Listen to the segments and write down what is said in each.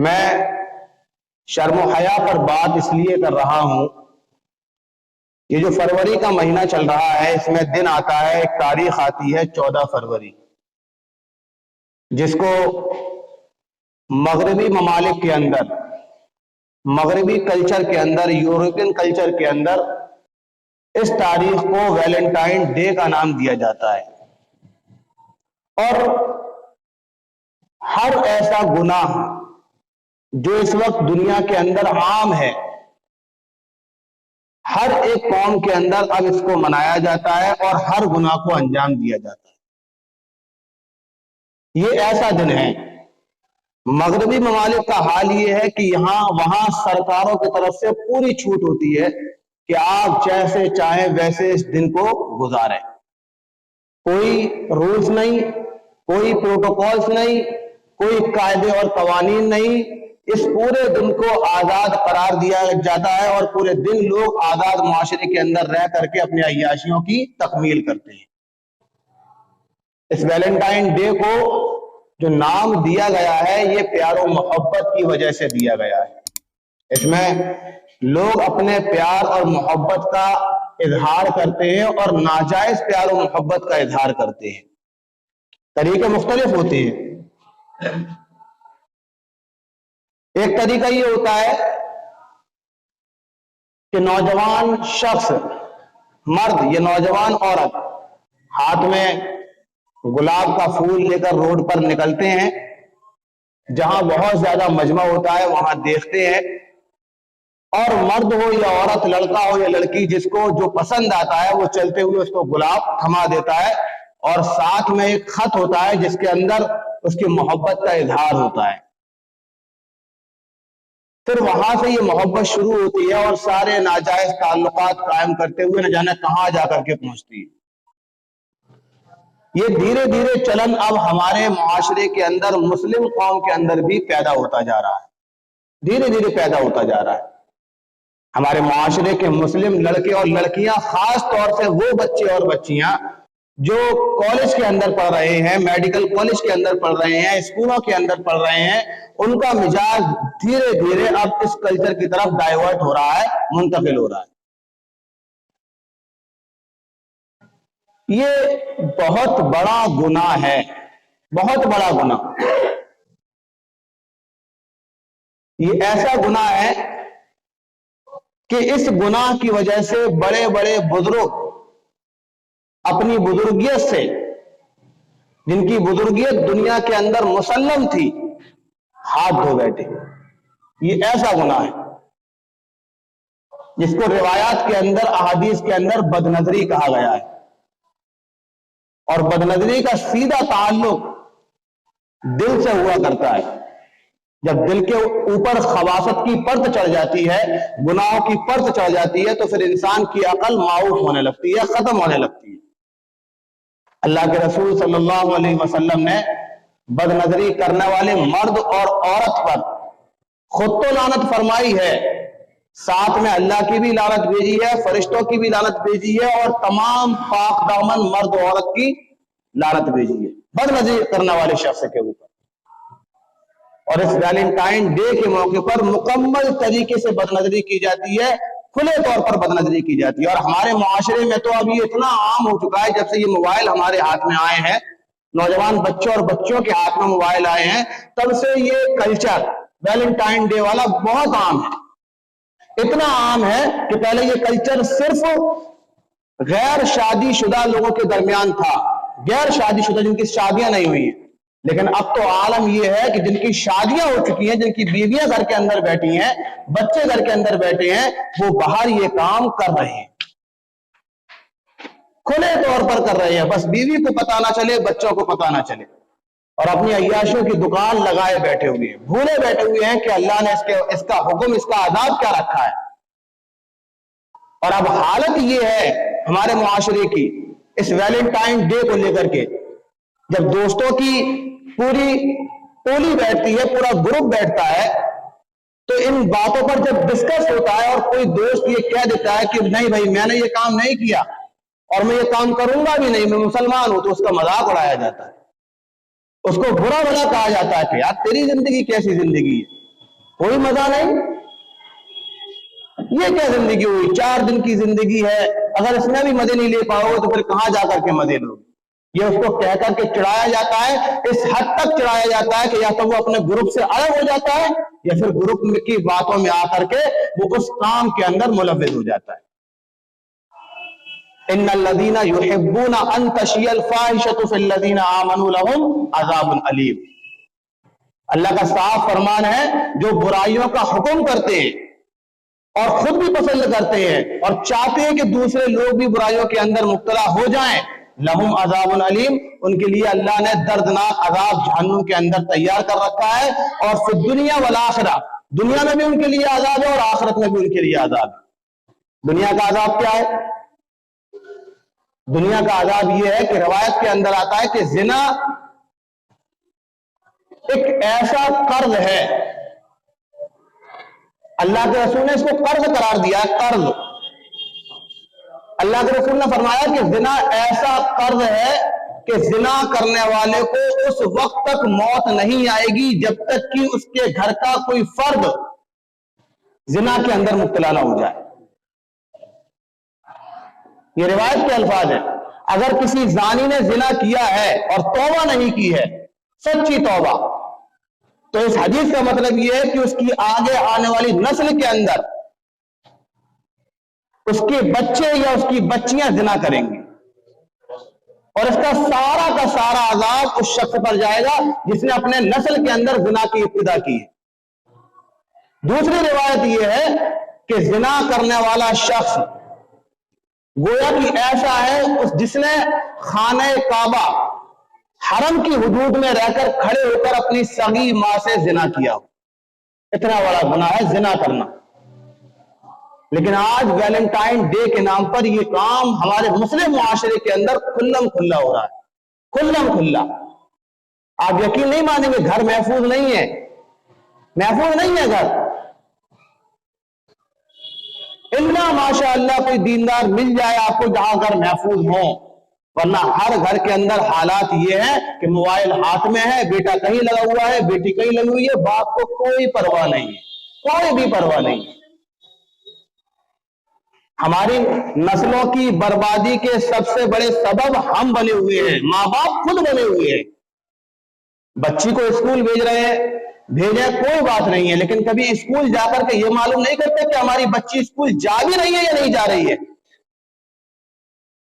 میں شرم و حیا پر بات اس لیے کر رہا ہوں، یہ جو فروری کا مہینہ چل رہا ہے اس میں دن آتا ہے، ایک تاریخ آتی ہے 14 فروری، جس کو مغربی ممالک کے اندر، مغربی کلچر کے اندر، یورپین کلچر کے اندر اس تاریخ کو ویلنٹائن ڈے کا نام دیا جاتا ہے۔ اور ہر ایسا گناہ جو اس وقت دنیا کے اندر عام ہے، ہر ایک قوم کے اندر اب اس کو منایا جاتا ہے اور ہر گناہ کو انجام دیا جاتا ہے۔ یہ ایسا دن ہے، مغربی ممالک کا حال یہ ہے کہ وہاں سرکاروں کی طرف سے پوری چھوٹ ہوتی ہے کہ آپ جیسے چاہیں ویسے اس دن کو گزاریں، کوئی رولز نہیں، کوئی پروٹوکولز نہیں، کوئی قاعدے اور قوانین نہیں، اس پورے دن کو آزاد قرار دیا جاتا ہے اور پورے دن لوگ آزاد معاشرے کے اندر رہ کر کے اپنی عیاشیوں کی تکمیل کرتے ہیں۔ اس ویلنٹائن ڈے کو جو نام دیا گیا ہے یہ پیار و محبت کی وجہ سے دیا گیا ہے۔ اس میں لوگ اپنے پیار اور محبت کا اظہار کرتے ہیں اور ناجائز پیار و محبت کا اظہار کرتے ہیں۔ طریقے مختلف ہوتے ہیں۔ ایک طریقہ یہ ہوتا ہے کہ نوجوان شخص، مرد یا نوجوان عورت ہاتھ میں گلاب کا پھول لے کر روڈ پر نکلتے ہیں، جہاں بہت زیادہ مجمع ہوتا ہے وہاں دیکھتے ہیں، اور مرد ہو یا عورت، لڑکا ہو یا لڑکی، جس کو جو پسند آتا ہے وہ چلتے ہوئے اس کو گلاب تھما دیتا ہے اور ساتھ میں ایک خط ہوتا ہے جس کے اندر اس کی محبت کا اظہار ہوتا ہے۔ پھر وہاں سے یہ محبت شروع ہوتی ہے اور سارے ناجائز تعلقات قائم کرتے ہوئے نہ جانے کہاں جا کر کے پہنچتی ہے۔ یہ دھیرے دھیرے چلن اب ہمارے معاشرے کے اندر، مسلم قوم کے اندر بھی پیدا ہوتا جا رہا ہے، دھیرے دھیرے پیدا ہوتا جا رہا ہے۔ ہمارے معاشرے کے مسلم لڑکے اور لڑکیاں، خاص طور سے وہ بچے اور بچیاں جو کالج کے اندر پڑھ رہے ہیں، میڈیکل کالج کے اندر پڑھ رہے ہیں، اسکولوں کے اندر پڑھ رہے ہیں، ان کا مزاج دھیرے دھیرے اب اس کلچر کی طرف ڈائیورٹ ہو رہا ہے، منتقل ہو رہا ہے۔ یہ بہت بڑا گناہ ہے، بہت بڑا گناہ۔ یہ ایسا گناہ ہے کہ اس گناہ کی وجہ سے بڑے بڑے بزرگ اپنی بزرگیت سے، جن کی بزرگیت دنیا کے اندر مسلم تھی، ہاتھ دھو بیٹھے۔ یہ ایسا گناہ ہے جس کو روایات کے اندر، احادیث کے اندر بد نظری کہا گیا ہے، اور بد نظری کا سیدھا تعلق دل سے ہوا کرتا ہے۔ جب دل کے اوپر خباثت کی پرت چڑھ جاتی ہے، گناہوں کی پرت چڑھ جاتی ہے، تو پھر انسان کی عقل معاف ہونے لگتی ہے، ختم ہونے لگتی ہے۔ اللہ کے رسول صلی اللہ علیہ وسلم نے بد نظری کرنے والے مرد اور عورت پر خود تو لعنت فرمائی ہے، ساتھ میں اللہ کی بھی لعنت بھیجی ہے، فرشتوں کی بھی لعنت بھیجی ہے، اور تمام پاک دامن مرد و عورت کی لعنت بھیجی ہے بد نظری کرنے والے شخص کے اوپر۔ اور اس ویلنٹائن ڈے کے موقع پر مکمل طریقے سے بد نظری کی جاتی ہے، کھلے طور پر بد نظری کی جاتی ہے۔ اور ہمارے معاشرے میں تو اب یہ اتنا عام ہو چکا ہے، جب سے یہ موبائل ہمارے ہاتھ میں آئے ہیں، نوجوان بچوں اور بچوں کے ہاتھ میں موبائل آئے ہیں، تب سے یہ کلچر ویلنٹائن ڈے والا بہت عام ہے۔ اتنا عام ہے کہ پہلے یہ کلچر صرف غیر شادی شدہ لوگوں کے درمیان تھا، غیر شادی شدہ جن کی شادیاں نہیں ہوئی ہیں، لیکن اب تو عالم یہ ہے کہ جن کی شادیاں ہو چکی ہیں، جن کی بیویاں گھر کے اندر بیٹھی ہیں، بچے گھر کے اندر بیٹھے ہیں، وہ باہر یہ کام کر رہے ہیں، کھلے طور پر کر رہے ہیں، بس بیوی کو پتہ نہ چلے، بچوں کو پتہ نہ چلے، اور اپنی عیاشیوں کی دکان لگائے بیٹھے ہوئے ہیں، بھولے بیٹھے ہوئے ہیں کہ اللہ نے اس کا حکم، اس کا عذاب کیا رکھا ہے۔ اور اب حالت یہ ہے ہمارے معاشرے کی اس ویلنٹائن ڈے کو لے کر کے، جب دوستوں کی پوری ٹولی بیٹھتی ہے، پورا گروپ بیٹھتا ہے، تو ان باتوں پر جب ڈسکس ہوتا ہے اور کوئی دوست یہ کہہ دیتا ہے کہ نہیں بھائی میں نے یہ کام نہیں کیا اور میں یہ کام کروں گا بھی نہیں، میں مسلمان ہوں، تو اس کا مذاق اڑایا جاتا ہے، اس کو برا بھلا کہا جاتا ہے کہ یار تیری زندگی کیسی زندگی ہے، कोई मजा नहीं। ये क्या जिंदगी हुई? 4 दिन की जिंदगी है, अगर इसमें भी मजे नहीं ले पाओगे तो फिर कहां जाकर के मजे लोगे? ये उसको कहकर के चिढ़ाया जाता है, इस हद तक चिढ़ाया जाता है कि या तो वो अपने ग्रुप से अलग हो जाता है या फिर ग्रुप की बातों में आकर के वो उस काम के अंदर मुलव्विस हो जाता है। इन्नल्लज़ीना युहिब्बूना अन तशियल फाहिशतु फिल्लज़ीना आमनू लहुम अज़ाबुन अलीम। अल्लाह का साफ फरमान है, जो बुराइयों का हुक्म करते हैं और खुद भी पसंद करते हैं और चाहते हैं कि दूसरे लोग भी बुराइयों के अंदर मुब्तला हो जाएं, लहुम अज़ाबुन अलीम, उनके लिए अल्लाह ने दर्दनाक अज़ाब जहन्नुम के अंदर तैयार कर रखा है। और फिर दुनिया वल आखिरा, दुनिया में भी उनके लिए अज़ाब है और आखिरत में भी उनके लिए अज़ाब है। दुनिया का अज़ाब क्या है? दुनिया का अज़ाब यह है कि रिवायत के अंदर आता है कि जिना एक ऐसा कर्ज है, अल्लाह के रसूल ने इसको कर्ज करार दिया है, कर्ज। अल्लाह के रसूल ने फरमाया कि जिना ऐसा कर्ज है कि जिना करने वाले को उस वक्त तक मौत नहीं आएगी जब तक कि उसके घर का कोई फर्द जिना के अंदर मुब्तला ना हो जाए। ये रिवायत के अल्फाज है। अगर किसी जानी ने जिना किया है और तौबा नहीं की है, सच्ची तौबा, तो इस हदीस का मतलब यह है कि उसकी आगे आने वाली नस्ल के अंदर उसके बच्चे या उसकी बच्चियां जिना करेंगी और इसका सारा का सारा अजाब उस शख्स पर जाएगा जिसने अपने नस्ल के अंदर जिना की इब्तिदा की है। दूसरी रिवायत यह है कि जिना करने वाला शख्स गोया कि ऐसा है जिसने खाने काबा हरम की हुदूद में रहकर खड़े होकर अपनी सगी मां से जिना किया हो। इतना बड़ा गुनाह है जिना करना। लेकिन आज वैलेंटाइन डे के नाम पर यह काम हमारे मुस्लिम मुआशरे के अंदर खुल्लम खुल्ला हो रहा है, खुल्लम खुल्ला। आप यकीन नहीं मानेंगे, घर महफूज नहीं है, महफूज नहीं है घर। इल्ला माशाअल्लाह कोई दीनदार मिल जाए आपको जहां घर महफूज हो, वरना हर घर के अंदर हालात ये है कि मोबाइल हाथ में है, बेटा कहीं लगा हुआ है, बेटी कहीं लगी हुई है, बाप को कोई परवाह नहीं है, कोई भी परवाह नहीं है। हमारी नस्लों की बर्बादी के सबसे बड़े सबब हम बने हुए हैं, माँ बाप खुद बने हुए हैं। बच्ची को स्कूल भेज रहे हैं, भेजे कोई बात नहीं है, लेकिन कभी स्कूल जाकर के ये मालूम नहीं करते कि हमारी बच्ची स्कूल जा भी रही है या नहीं जा रही है।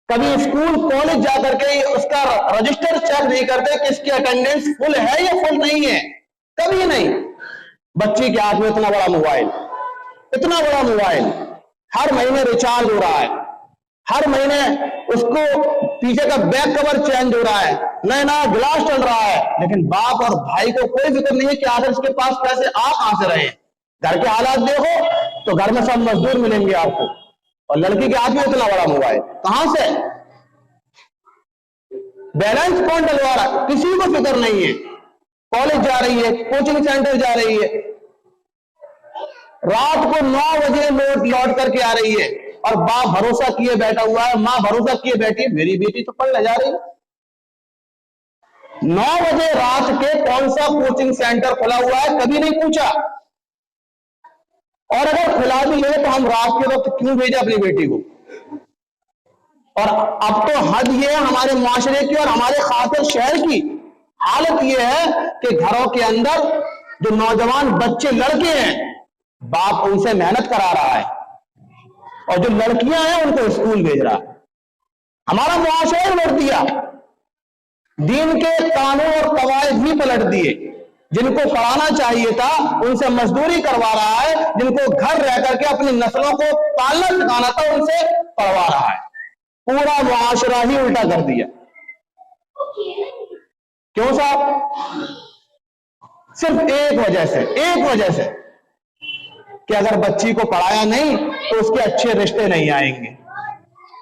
कभी स्कूल कॉलेज जाकर के उसका रजिस्टर चेक नहीं करते कि इसकी अटेंडेंस फुल है या फुल नहीं है, कभी नहीं। बच्ची के हाथ में इतना बड़ा मोबाइल, इतना बड़ा मोबाइल, हर महीने रिचार्ज हो रहा है, हर महीने उसको पीछे का बैक कवर चेंज हो रहा है, नया नया गिलास चल रहा है, लेकिन बाप और भाई को कोई फिक्र नहीं है कि आखिर इसके पास पैसे आ कहां से रहे। घर के हालात देखो तो घर में सब मजदूर मिलेंगे आपको, और लड़की के हाथ में इतना बड़ा मोबाइल कहां से? बैलेंस कौन डलवा रहा? किसी को फिक्र नहीं है। कॉलेज जा रही है, कोचिंग सेंटर जा रही है, रात को 9 बजे लौट करके आ रही है, और बाप भरोसा किए बैठा हुआ है, मां भरोसा किए बैठी है, मेरी बेटी तो पढ़ने जा रही है। 9 बजे रात के कौन सा कोचिंग सेंटर खुला हुआ है कभी नहीं पूछा, और अगर खुला भी है तो हम रात के वक्त क्यों भेजे अपनी बेटी को। और अब तो हद ये है हमारे मुआशरे की और हमारे खासकर शहर की हालत ये है कि घरों के अंदर जो नौजवान बच्चे लड़के हैं, बाप उनसे मेहनत करा रहा है, और जो लड़कियां हैं उनको स्कूल भेज रहा है। हमारा मुआशरा उलट दिया, दीन के कानून और कवायद भी पलट दिए। जिनको पढ़ाना चाहिए था उनसे मजदूरी करवा रहा है, जिनको घर रह करके अपनी नस्लों को पालना सिखाना था उनसे पढ़वा रहा है। पूरा मुआशरा ही उल्टा कर दिया। क्यों साहब? सिर्फ एक वजह से कि अगर बच्ची को पढ़ाया नहीं तो उसके अच्छे रिश्ते नहीं आएंगे,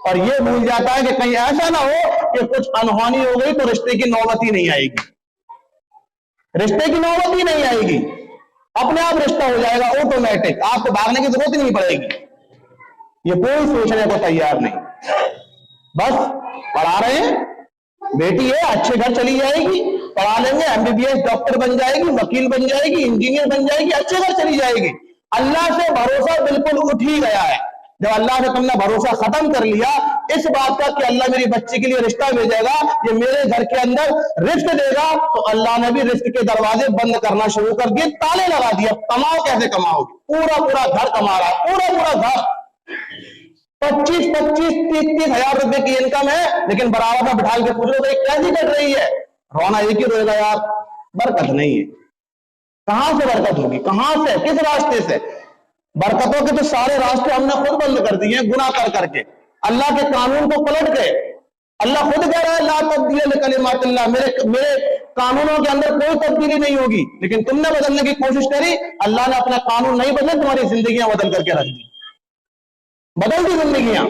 और ये भूल जाता है कि कहीं ऐसा ना हो कि कुछ अनहोनी हो गई तो रिश्ते की नौबत ही नहीं आएगी, रिश्ते की नौबत ही नहीं आएगी, अपने आप रिश्ता हो जाएगा ऑटोमेटिक, आपको भागने की जरूरत ही नहीं पड़ेगी। ये कोई सोचने को तैयार नहीं, बस पढ़ा रहे हैं, बेटी है अच्छे घर चली जाएगी, पढ़ा लेंगे, MBBS डॉक्टर बन जाएगी, वकील बन जाएगी, इंजीनियर बन जाएगी, अच्छे घर चली जाएगी। अल्लाह से भरोसा बिल्कुल उठ ही गया है। जब अल्लाह से तुमने भरोसा खत्म कर लिया इस बात का कि अल्लाह मेरी बच्ची के लिए रिश्ता भेजेगा, ये मेरे घर के अंदर रिस्क देगा, तो अल्लाह ने भी रिस्क के दरवाजे बंद करना शुरू कर दिए, ताले लगा दिए। कमाओ कैसे कमाओगे? पूरा पूरा घर कमा रहा है, पूरा पूरा घर 25-25, 30-30 हजार रुपए की इनकम है, लेकिन बराबर में बिठा के पूछ लो भाई कैसी कट रही है? रोना एक ही रोएगा यार, बरकत नहीं है। कहां से बरकत होगी? कहां से? किस रास्ते से? बरकतों के तो सारे रास्ते हमने खुद बंद कर दिए हैं, गुनाह कर करके, अल्लाह के कानून को पलट के। अल्लाह खुद कह रहा है ला तब्दील लिकलिमातिल्लाह, मेरे कानूनों के अंदर कोई तब्दीली नहीं होगी, लेकिन तुमने बदलने की कोशिश करी, अल्लाह ने अपना कानून नहीं बदले, तुम्हारी जिंदगियां बदल करके रख दी, बदल दी जिंदगियां।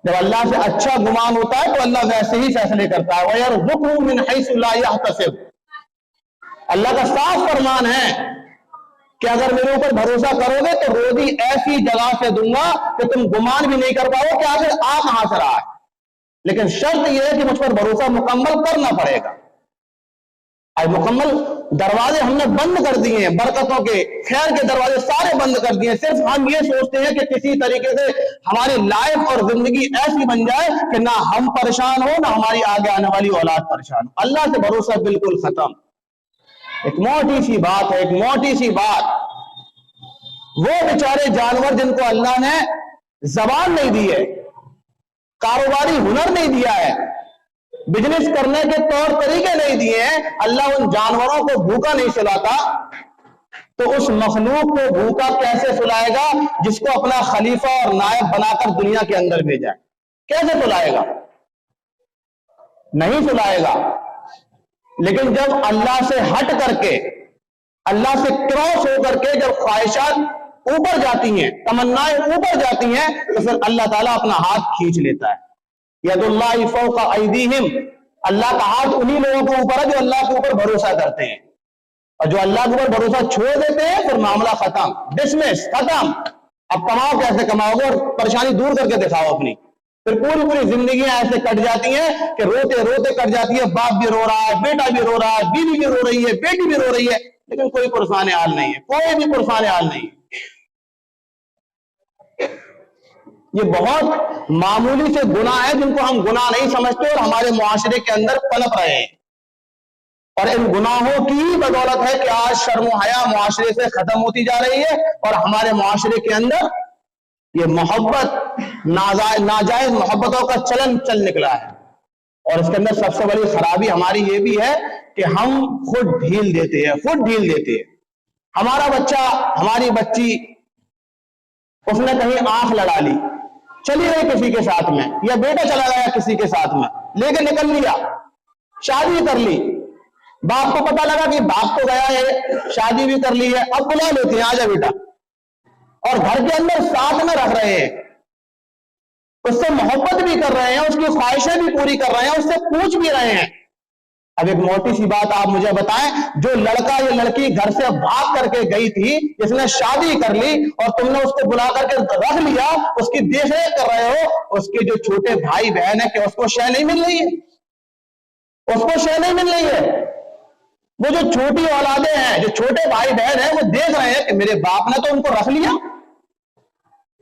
जब अल्लाह से अच्छा गुमान होता है तो अल्लाह वैसे ही फैसले करता है। वयरज़ुक़हु मिन हैसु ला यहतसिब, अल्लाह का साफ फरमान है कि अगर मेरे ऊपर भरोसा करोगे तो रोजी ऐसी जगह से दूंगा कि तुम गुमान भी नहीं कर पाओ कि आखिर आ कहां से रहा है। लेकिन शर्त यह है कि मुझ पर भरोसा मुकम्मल करना पड़ेगा। आज मुकम्मल दरवाजे हमने बंद कर दिए हैं, बरकतों के, खैर के दरवाजे सारे बंद कर दिए। सिर्फ हम ये सोचते हैं कि किसी तरीके से हमारी लाइफ और जिंदगी ऐसी बन जाए कि ना हम परेशान हो ना हमारी आगे आने वाली औलाद परेशान हो। अल्लाह से भरोसा बिल्कुल खत्म। एक मोटी सी बात है, एक मोटी सी बात, वो बेचारे जानवर जिनको अल्लाह ने जबान नहीं दी है, कारोबारी हुनर नहीं दिया है, बिजनेस करने के तौर तरीके नहीं दिए हैं, अल्लाह उन जानवरों को भूखा नहीं सुलाता, तो उस मखलूक को भूखा कैसे सुलाएगा जिसको अपना खलीफा और नायब बनाकर दुनिया के अंदर भेजा है? कैसे सुलाएगा? नहीं सुलाएगा। लेकिन जब अल्लाह से हट करके, अल्लाह से क्रॉस होकर के जब ख्वाहिशात ऊपर जाती हैं, तमन्नाएं ऊपर जाती हैं, तो फिर अल्लाह ताला अपना हाथ खींच लेता है। यदुल्लाहि फौका अयदीहिम, अल्लाह का हाथ उन्हीं लोगों के ऊपर है जो अल्लाह के ऊपर भरोसा करते हैं, और जो अल्लाह के ऊपर भरोसा छोड़ देते हैं फिर मामला खत्म, डिसमिस, खत्म। अब कमाओ कैसे कमाओगे और परेशानी दूर करके दिखाओ अपनी। फिर पूरी पूरी जिंदगियां ऐसे कट जाती हैं कि रोते रोते कट जाती है। बाप भी रो रहा है, बेटा भी रो रहा है, बीवी भी रो रही है, बेटी भी रो रही है, लेकिन कोई पुरसान हाल नहीं है, कोई भी पुरसान हाल नहीं है। ये बहुत मामूली से गुनाह है जिनको हम गुनाह नहीं समझते और हमारे मुआशरे के अंदर पनप रहे हैं। और इन गुनाहों की बदौलत है कि आज शर्म हया मुआशरे से खत्म होती जा रही है और हमारे मुआशरे के अंदर ये मोहब्बत, नाजायज मोहब्बतों का चलन चल निकला है। और इसके अंदर सबसे बड़ी खराबी हमारी ये भी है कि हम खुद ढील देते हैं, खुद ढील देते हैं। हमारा बच्चा, हमारी बच्ची, उसने कहीं आंख लड़ा ली, चली गई किसी के साथ में, या बेटा चला गया किसी के साथ में, लेके निकल लिया, शादी कर ली, बाप को पता लगा कि बाप तो गया है, शादी भी कर ली है, अब बुला लेते हैं आजा बेटा, और घर के अंदर साथ में रख रहे हैं, उससे मोहब्बत भी कर रहे हैं, उसकी ख्वाहिशें भी पूरी कर रहे हैं, उससे पूछ भी रहे हैं। अब एक मोटी सी बात आप मुझे बताएं, जो लड़का या लड़की घर से भाग करके गई थी, जिसने शादी कर ली और तुमने उसको बुला करके रख लिया, उसकी देखरेख कर रहे हो, उसके जो छोटे भाई बहन है, क्या उसको शय नहीं मिल रही है? उसको शय नहीं मिल रही है। वो जो छोटी औलादे हैं, जो छोटे भाई बहन हैं, वो देख रहे हैं कि मेरे बाप ने तो उनको रख लिया,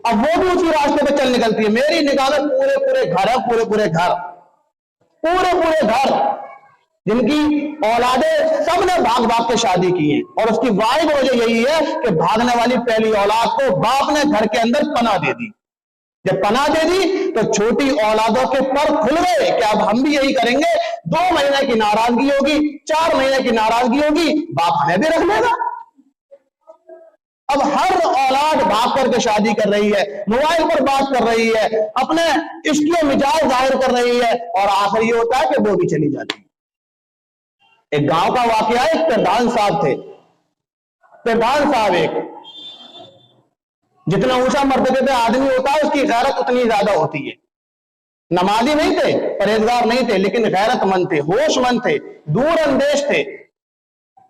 अब वो भी उसी रास्ते पे चल निकलती है। मेरी निगाह में पूरे पूरे घर है, पूरे पूरे घर, पूरे पूरे घर जिनकी औलादे सबने भाग भाग के शादी की है, और उसकी वाहिद वजह यही है कि भागने वाली पहली औलाद को बाप ने घर के अंदर पनाह दे दी। जब पनाह दे दी तो छोटी औलादों के पर खुल गए कि अब हम भी यही करेंगे। 2 महीने की नाराजगी होगी, 4 महीने की नाराजगी होगी, बाप हमें भी रख लेगा। अब हर औलाद भाग करके शादी कर रही है, मोबाइल पर बात कर रही है, अपने इश्क मिजाज जाहिर कर रही है, और आखिर ये होता है कि वो भी चली जाती है। एक गांव का वाकया है, एक प्रधान साहब थे। प्रधान साहब, एक जितना ऊंचा मर्तबे पे आदमी होता है उसकी गैरत उतनी ज्यादा होती है। नमाजी नहीं थे, परहेजगार नहीं थे, लेकिन गैरतमंद थे, होशमंद थे, दूर अंदेश थे।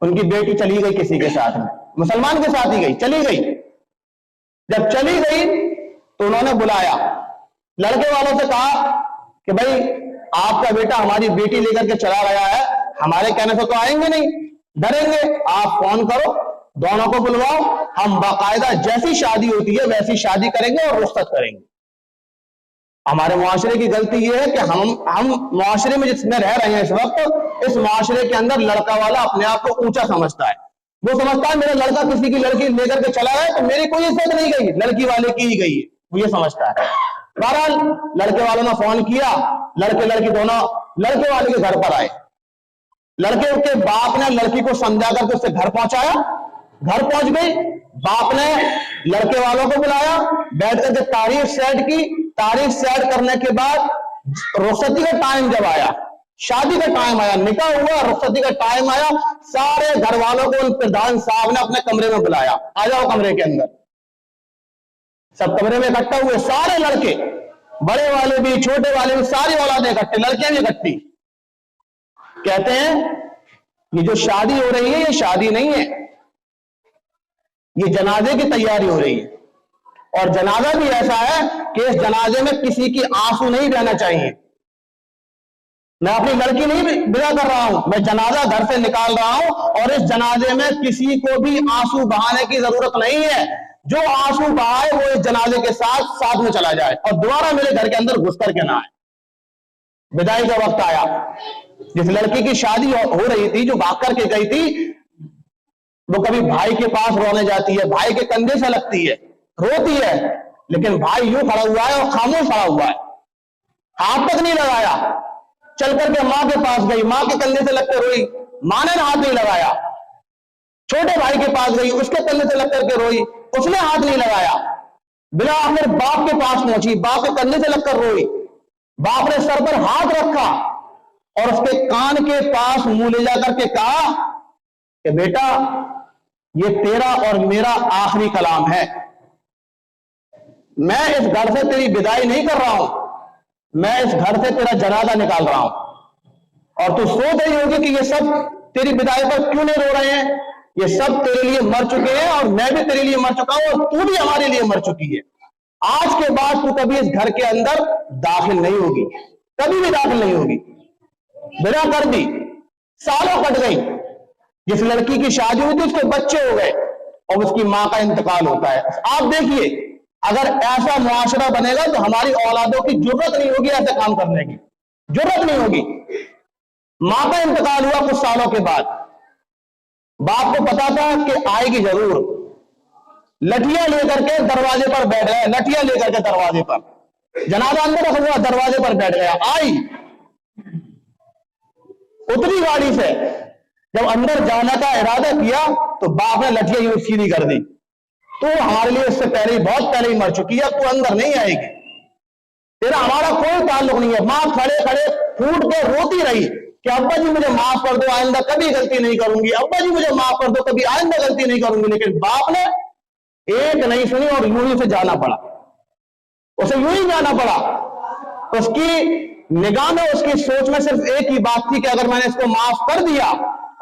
उनकी बेटी चली गई किसी के साथ में, मुसलमान के साथ ही गई, चली गई। जब चली गई तो उन्होंने बुलाया, लड़के वालों से कहा कि भाई आपका बेटा हमारी बेटी लेकर के चला गया है, हमारे कहने से तो आएंगे नहीं, डरेंगे। आप फोन करो, दोनों को बुलवाओ, हम बाकायदा जैसी शादी होती है वैसी शादी करेंगे और रुखसत करेंगे। हमारे मुआशरे की गलती ये है कि हम मुआशरे में जिसमें रह रहे हैं इस वक्त, इस मुआशरे के अंदर लड़का वाला अपने आप को ऊंचा समझता है। वो समझता है मेरा लड़का किसी की लड़की लेकर के चला गया तो मेरी कोई इज्जत नहीं गई, लड़की वाले की ही गई है, वो ये समझता है। बहरहाल लड़के वालों ने फोन किया, लड़के लड़की दोनों लड़के वाले के घर पर आए। लड़के के बाप ने लड़की को समझा करके उससे घर पहुंचाया, घर पहुंच गई। बाप ने लड़के वालों को बुलाया, बैठ करके तारीख सेट की। तारीख सेट करने के बाद रुखसती का टाइम जब आया, शादी का टाइम आया, निकाह हुआ, रुखसती का टाइम आया, सारे घर वालों को उन प्रधान साहब ने अपने कमरे में बुलाया, आ जाओ कमरे के अंदर। सब कमरे में इकट्ठा हुए, सारे लड़के, बड़े वाले भी छोटे वाले भी, सारी औलादें इकट्ठी, लड़कियां भी इकट्ठी। कहते हैं ये जो शादी हो रही है ये शादी नहीं है, ये जनाजे की तैयारी हो रही है। और जनाजा भी ऐसा है कि इस जनाजे में किसी की आंसू नहीं बहना चाहिए। मैं अपनी लड़की नहीं विदा कर रहा हूं, मैं जनाजा घर से निकाल रहा हूं और इस जनाजे में किसी को भी आंसू बहाने की जरूरत नहीं है। जो आंसू बहाए वो इस जनाजे के साथ में चला जाए और दोबारा मेरे घर के अंदर घुस करके ना आए। विदाई का वक्त आया, जिस लड़की की शादी हो रही थी, जो भाग करके गई थी, वो कभी भाई के पास रोने जाती है, भाई के कंधे से लगती है, रोती है, लेकिन भाई यूं खड़ा हुआ है और खामोश खड़ा हुआ है, हाथ तक नहीं लगाया। चल करके मां के पास गई, मां के कंधे से लगकर रोई, मां ने हाथ नहीं लगाया। छोटे भाई के पास गई, उसके कंधे से लग करके रोई, उसने हाथ नहीं लगाया। बिला आखिर बाप के पास पहुंची, बाप के कंधे से लगकर रोई। बाप ने सर पर हाथ रखा और उसके कान के पास मुंह ले जाकर के कहा कि बेटा ये तेरा और मेरा आखिरी कलाम है, मैं इस घर से तेरी विदाई नहीं कर रहा हूं, मैं इस घर से तेरा जनाजा निकाल रहा हूं। और तू सोच रही होगी कि ये सब तेरी विदाई पर क्यों नहीं रो रहे हैं, ये सब तेरे लिए मर चुके हैं और मैं भी तेरे लिए मर चुका हूं और तू भी हमारे लिए मर चुकी है। आज के बाद तू कभी इस घर के अंदर दाखिल नहीं होगी, कभी भी दाखिल नहीं होगी। बिना कर दी, सालों कट गई। जिस लड़की की शादी हुई थी उसके बच्चे हो गए और उसकी मां का इंतकाल होता है। आप देखिए, अगर ऐसा मुआशरा बनेगा तो हमारी औलादों की जरूरत नहीं होगी ऐसे काम करने की, जरूरत नहीं होगी। मां का इंतकाल हुआ कुछ सालों के बाद, बाप को पता था कि आएगी जरूर, लठिया लेकर के दरवाजे पर बैठ गया, लठिया लेकर के दरवाजे पर, जनाजा अंदर रखा हुआ, दरवाजे पर बैठ गया। आई, उतरी गाड़ी से, जब अंदर जाने का इरादा किया तो बाप ने लठिया यूं सीधी कर दी, तो हमारे लिए इससे पहले, बहुत पहले ही मर चुकी है, तू अंदर नहीं आएगी, तेरा हमारा कोई ताल्लुक नहीं है। मां खड़े खड़े फूट के रोती रही कि अब्बा जी मुझे माफ कर दो, आइंदा कभी गलती नहीं करूंगी, अब्बा जी मुझे माफ कर दो, कभी आइंदा गलती नहीं करूंगी। लेकिन बाप ने एक नहीं सुनी और यूं ही से जाना पड़ा, उसे यूं ही जाना पड़ा। उसकी निगाह में, उसकी सोच में सिर्फ एक ही बात थी कि अगर मैंने इसको माफ कर दिया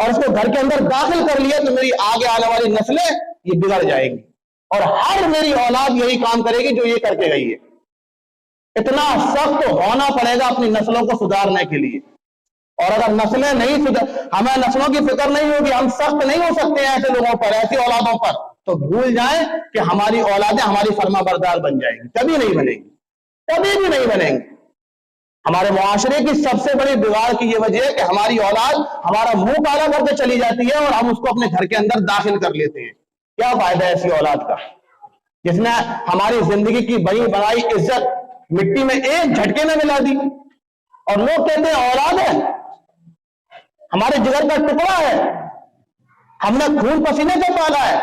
और इसको घर के अंदर दाखिल कर लिया तो मेरी आगे आने वाली नस्लें ये बिगड़ जाएंगी और हर मेरी औलाद यही काम करेगी जो ये करके गई है। इतना सख्त होना पड़ेगा अपनी नस्लों को सुधारने के लिए। और अगर नस्लें नहीं सुधर, हमें नस्लों की फिक्र नहीं होगी, हम सख्त नहीं हो सकते हैं ऐसे लोगों पर, ऐसी औलादों पर, तो भूल जाएं कि हमारी औलादें हमारी फरमाबरदार बन जाएंगी, कभी नहीं बनेंगी, कभी भी नहीं बनेंगी। हमारे मुआशरे की सबसे बड़ी बिगाड़ की ये वजह है कि हमारी औलाद हमारा मुंह काला करके चली जाती है और हम उसको अपने घर के अंदर दाखिल कर लेते हैं। क्या फायदा है ऐसी औलाद का, जिसने हमारी जिंदगी की बनी बनाई इज्जत मिट्टी में एक झटके में मिला दी। और लोग कहते हैं औलाद है, हमारे जिगर का टुकड़ा है, हमने खून पसीने से पाला है।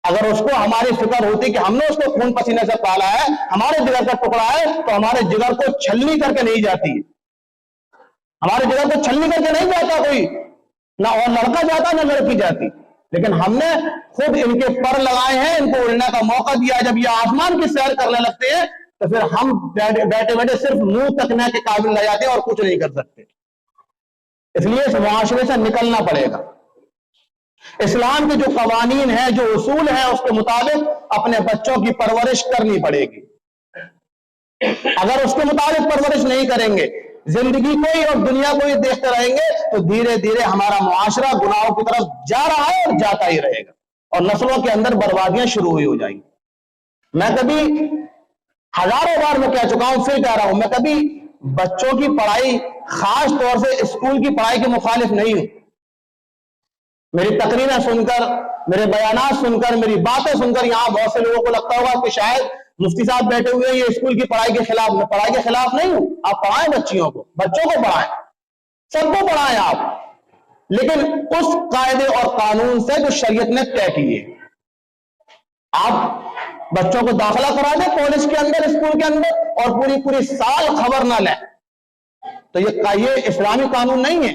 अगर उसको हमारी फिक्र होती कि हमने उसको खून पसीने से पाला है, हमारे जिगर का टुकड़ा है, तो हमारे जिगर को छलनी करके नहीं जाती, हमारे जिगर को छलनी करके नहीं जाता कोई, ना और लड़का जाता ना लड़की जाती। लेकिन हमने खुद इनके पर लगाए हैं, इनको उड़ने का मौका दिया। जब ये आसमान की सैर करने लगते हैं तो फिर हम बैठे बैठे सिर्फ मुंह तकने के काबिल रह जाते हैं और कुछ नहीं कर सकते। इसलिए इस मुआशरे से निकलना पड़ेगा। इस्लाम के जो कवानीन है, जो उसूल है, उसके मुताबिक अपने बच्चों की परवरिश करनी पड़ेगी। अगर उसके मुताबिक परवरिश नहीं करेंगे زندگی کو ہی اور دنیا کو ہی دیکھتے رہیں گے تو دھیرے دھیرے ہمارا معاشرہ گناہوں کی طرف جا رہا ہے اور جاتا ہی رہے گا، اور نسلوں کے اندر بربادیاں شروع ہوئی ہو جائیں گی۔ میں کبھی ہزاروں بار میں کہہ چکا ہوں، پھر کہہ رہا ہوں، میں کبھی بچوں کی پڑھائی، خاص طور سے اسکول کی پڑھائی کے مخالف نہیں ہوں۔ میری تقریریں سن کر، میرے بیانات سن کر، میری باتیں سن کر یہاں بہت سے لوگوں کو لگتا ہوگا کہ شاید مفتی صاحب بیٹھے ہوئے ہیں یہ اسکول کی پڑھائی کے خلاف۔ میں پڑھائی کے خلاف نہیں ہوں، آپ پڑھائیں بچوں کو پڑھائیں، سب کو پڑھائیں آپ، لیکن اس قاعدے اور قانون سے جو شریعت نے طے کیے۔ آپ بچوں کو داخلہ کرا دیں کالج کے اندر، اسکول کے اندر، اور پوری سال خبر نہ لیں، تو یہ اسلامی قانون نہیں ہے۔